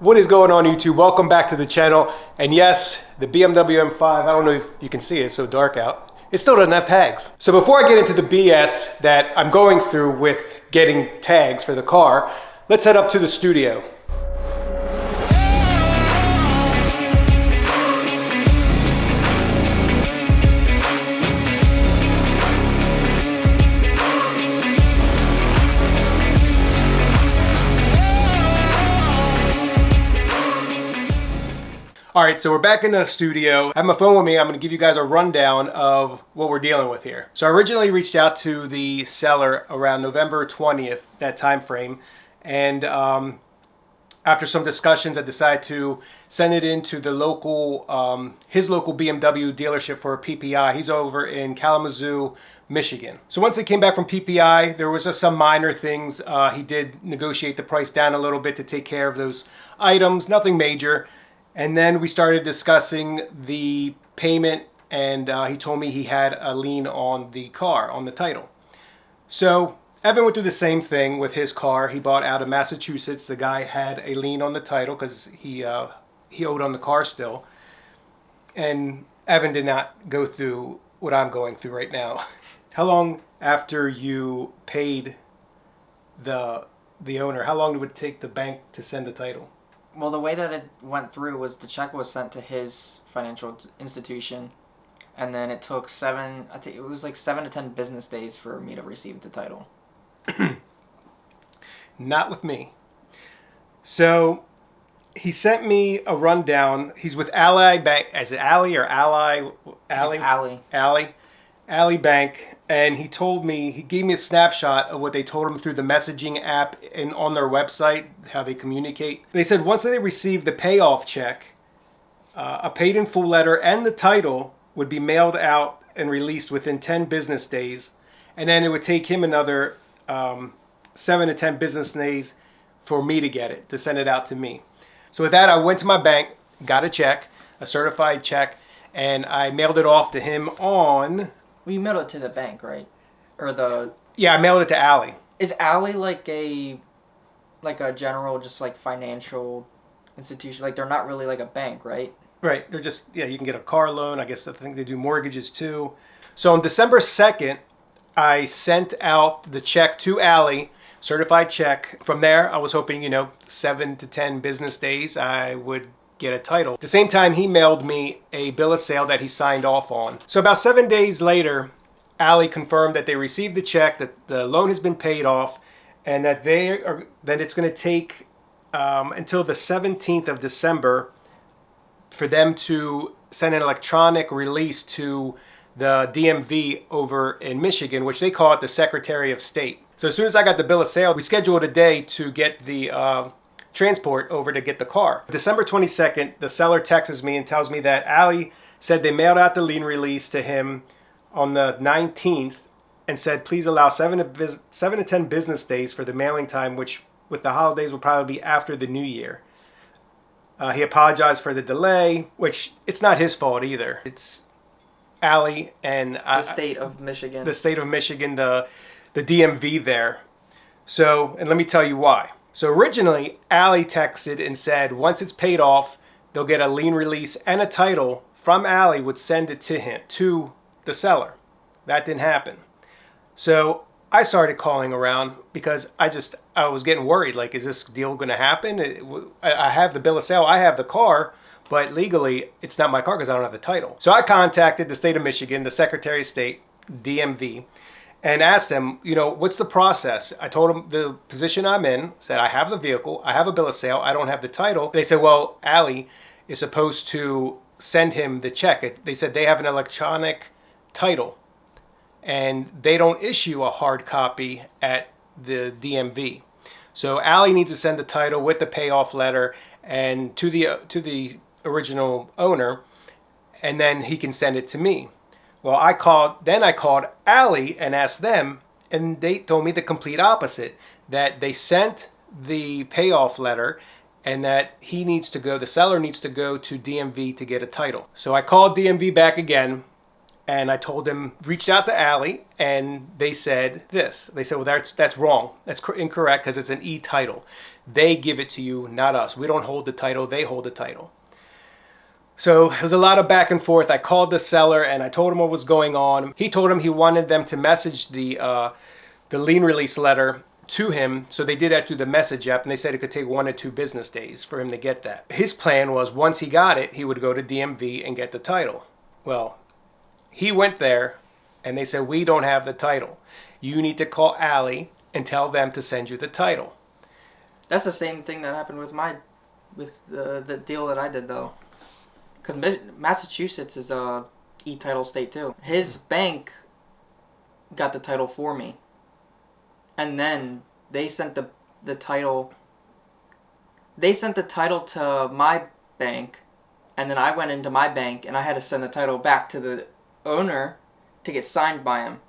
What is going on, YouTube? Welcome back to the channel. And yes, the BMW M5, I don't know if you can see it, it's so dark out. It still doesn't have tags. So before I get into the BS that I'm going through with getting tags for the car, let's head up to the studio. All right, so we're back in the studio. I have my phone with me. I'm gonna give you guys a rundown of what we're dealing with here. So I originally reached out to the seller around November 20th, that time frame. And after some discussions, I decided to send it into the local, his local BMW dealership for a PPI. He's over in Kalamazoo, Michigan. So once it came back from PPI, there was just some minor things. He did negotiate the price down a little bit to take care of those items, nothing major. And then we started discussing the payment, and he told me he had a lien on the car, on the title. So Evan went through the same thing with his car. He bought out of Massachusetts. The guy had a lien on the title because he owed on the car still. And Evan did not go through what I'm going through right now. How long after you paid the owner, how long would it take the bank to send the title? Well, the way that it went through was the check was sent to his financial institution, and then it took I think it was like 7 to 10 business days for me to receive the title. Not with me. So he sent me a rundown. He's with Ally Bank. Is it Ally or Ally? Ally Bank. And he told me, he gave me a snapshot of what they told him through the messaging app and on their website, how they communicate. They said once they received the payoff check, a paid in full letter and the title would be mailed out and released within 10 business days. And then it would take him another 7 to 10 business days for me to get it, to send it out to me. So with that, I went to my bank, got a check, a certified check, and I mailed it off to him on... Well, you mailed it to the bank, right? Or the... Yeah, I mailed it to Ally. Is Ally like a general, just like financial institution? Like they're not really like a bank, right? Right. They're just, yeah, you can get a car loan. I guess I think they do mortgages too. So on December 2nd, I sent out the check to Ally, certified check. From there, I was hoping, 7 to 10 business days, I would get a title. At the same time, he mailed me a bill of sale that he signed off on. So about 7 days later, Ally confirmed that they received the check, that the loan has been paid off, and that it's going to take until the 17th of December for them to send an electronic release to the DMV over in Michigan, which they call it the Secretary of State. So as soon as I got the bill of sale, we scheduled a day to get the transport over to get the car. December 22nd, the seller texts me and tells me that Ally said they mailed out the lien release to him on the 19th and said please allow 7 to 10 business days for the mailing time, which with the holidays will probably be after the new year. He apologized for the delay, which it's not his fault either. It's Ally and the state of Michigan. The state of Michigan, the DMV there. So, and let me tell you why. So originally, Ally texted and said once it's paid off, they'll get a lien release and a title from Ally would send it to him, to the seller. That didn't happen. So I started calling around because I was getting worried. Like, is this deal going to happen? I have the bill of sale. I have the car, but legally it's not my car because I don't have the title. So I contacted the state of Michigan, the Secretary of State, DMV, and asked them, what's the process? I told them the position I'm in, said I have the vehicle, I have a bill of sale, I don't have the title. They said, well, Ally is supposed to send him the check. They said they have an electronic title and they don't issue a hard copy at the DMV. So Ally needs to send the title with the payoff letter and to the original owner, and then he can send it to me. Well, I called Ally and asked them, and they told me the complete opposite, that they sent the payoff letter and that the seller needs to go to DMV to get a title. So I called DMV back again and I told them, reached out to Ally, and they said this. They said, well, that's wrong. That's incorrect because it's an e-title. They give it to you, not us. We don't hold the title. They hold the title. So it was a lot of back and forth. I called the seller and I told him what was going on. He told him he wanted them to message the lien release letter to him. So they did that through the message app, and they said it could take 1 or 2 business days for him to get that. His plan was once he got it, he would go to DMV and get the title. Well, he went there and they said, we don't have the title. You need to call Allie and tell them to send you the title. That's the same thing that happened with the deal that I did, though. Because Massachusetts is a e-title state, too. His bank got the title for me. And then they sent the title... They sent the title to my bank, and then I went into my bank, and I had to send the title back to the owner to get signed by him.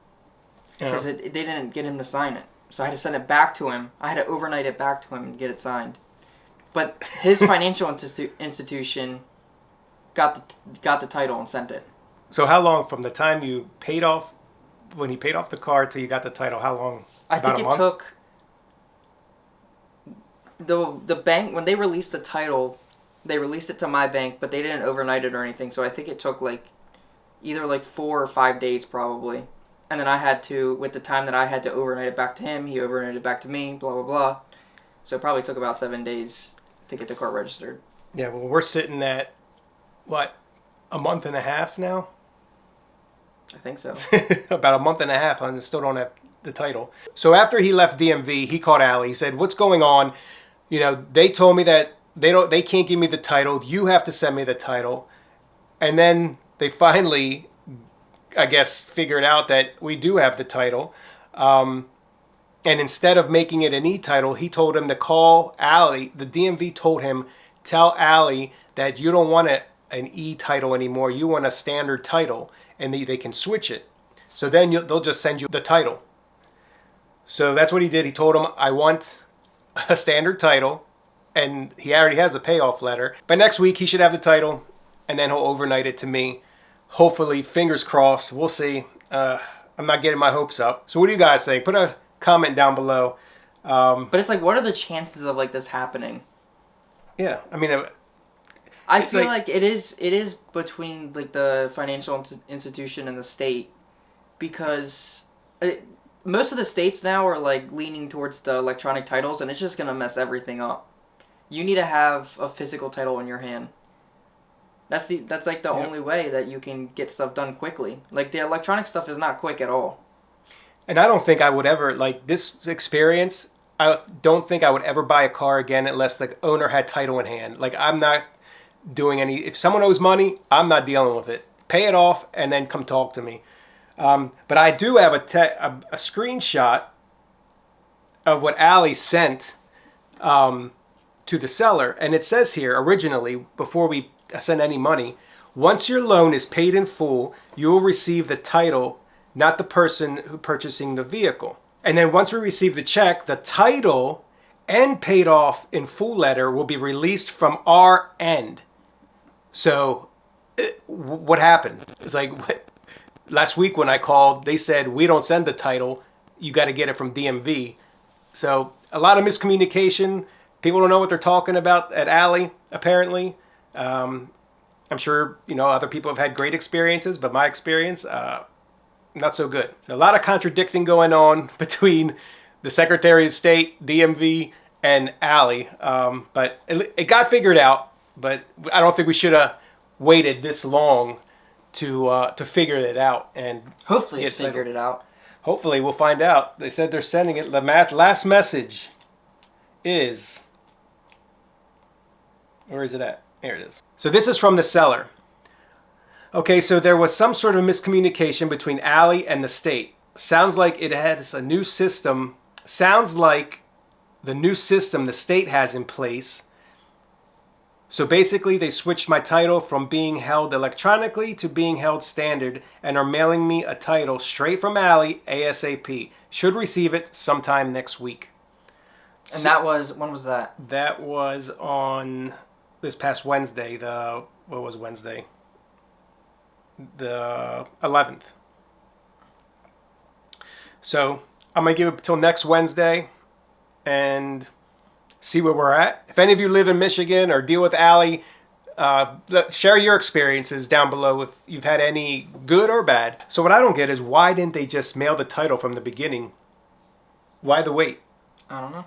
Because they didn't get him to sign it. So I had to send it back to him. I had to overnight it back to him and get it signed. But his financial institution got the title and sent it. So how long from the time you paid off, when he paid off the car till you got the title, how long? I think it took... The bank, when they released the title, they released it to my bank, but they didn't overnight it or anything. So I think it took either 4 or 5 days probably. And then I had to, with the time that I had to overnight it back to him, he overnighted it back to me, blah, blah, blah. So it probably took about 7 days to get the car registered. Yeah, well, we're sitting at, what, a month and a half now? I think so. About a month and a half, and still don't have the title. So after he left DMV, he called Allie. He said, what's going on? You know, they told me that they can't give me the title. You have to send me the title. And then they finally, I guess, figured out that we do have the title. And instead of making it an e-title, he told him to call Allie. The DMV told him, tell Allie that you don't want an e-title anymore. You want a standard title, and they can switch it. So then they'll just send you the title. So that's what he did. He told him, I want a standard title, and he already has the payoff letter. By next week, he should have the title, and then he'll overnight it to me. Hopefully, fingers crossed. We'll see. I'm not getting my hopes up. So what do you guys think? Put a comment down below. But it's what are the chances of this happening? Yeah, I mean, I feel like it is between the financial institution and the state, because most of the states now are leaning towards the electronic titles, and it's just gonna mess everything up. You need to have a physical title in your hand. That's the only way that you can get stuff done quickly. The electronic stuff is not quick at all. And I don't think I would ever, this experience, I don't think I would ever buy a car again unless the owner had title in hand. I'm not doing if someone owes money, I'm not dealing with it. Pay it off and then come talk to me. But I do have a screenshot of what Allie sent to the seller. And it says here, originally, before we send any money, once your loan is paid in full, you will receive the title, not the person who purchasing the vehicle. And then once we receive the check, the title and paid off in full letter will be released from our end. So what happened? It's last week when I called, they said, we don't send the title. You got to get it from DMV. So a lot of miscommunication. People don't know what they're talking about at Allie, apparently. I'm sure, other people have had great experiences, but my experience, not so good. So a lot of contradicting going on between the Secretary of State, DMV, and Allie. But it got figured out, but I don't think we should have waited this long to figure it out. And hopefully it's figured it out. Hopefully we'll find out. They said they're sending it. The last message is... Where is it at? Here it is. So this is from the seller. Okay, so there was some sort of miscommunication between Allie and the state. Sounds like it has a new system. Sounds like the new system the state has in place. So basically they switched my title from being held electronically to being held standard and are mailing me a title straight from Allie ASAP. Should receive it sometime next week. And that was, when was that? That was on this past Wednesday, what was Wednesday? The 11th. So I'm going to give it till next Wednesday, and see where we're at. If any of you live in Michigan or deal with Allie, share your experiences down below if you've had any good or bad. So what I don't get is why didn't they just mail the title from the beginning? Why the wait? I don't know.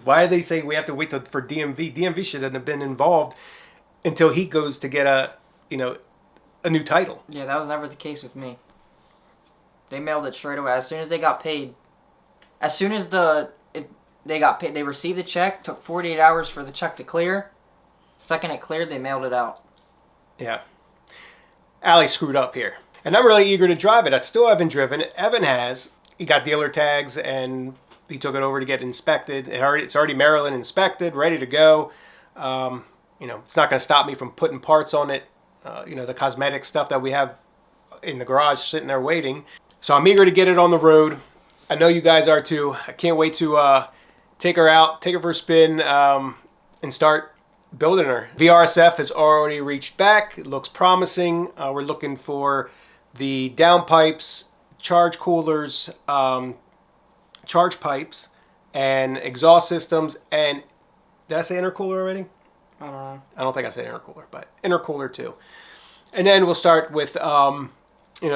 Why did they say we have to wait for DMV? DMV shouldn't have been involved until he goes to get a new title. Yeah, that was never the case with me. They mailed it straight away as soon as they got paid. As soon as they got paid, they received the check. Took 48 hours for the check to clear. Second it cleared, they mailed it out. Yeah. Allie screwed up here. And I'm really eager to drive it. I still haven't driven it. Evan has. He got dealer tags and he took it over to get inspected. It's already Maryland inspected, ready to go. It's not going to stop me from putting parts on it. The cosmetic stuff that we have in the garage sitting there waiting. So I'm eager to get it on the road. I know you guys are too. I can't wait to take her out, take her for a spin, and start building her. VRSF has already reached back. It looks promising. We're looking for the downpipes, charge coolers, charge pipes, and exhaust systems. And did I say intercooler already? I don't know. I don't think I said intercooler, but intercooler too. And then we'll start with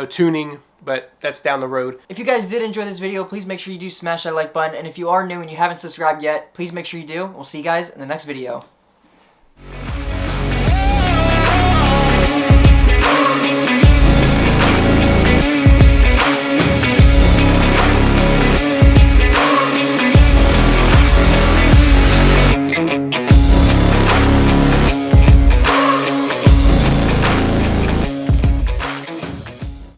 tuning, but that's down the road. If you guys did enjoy this video, please make sure you do smash that like button. And if you are new and you haven't subscribed yet, please make sure you do. We'll see you guys in the next video.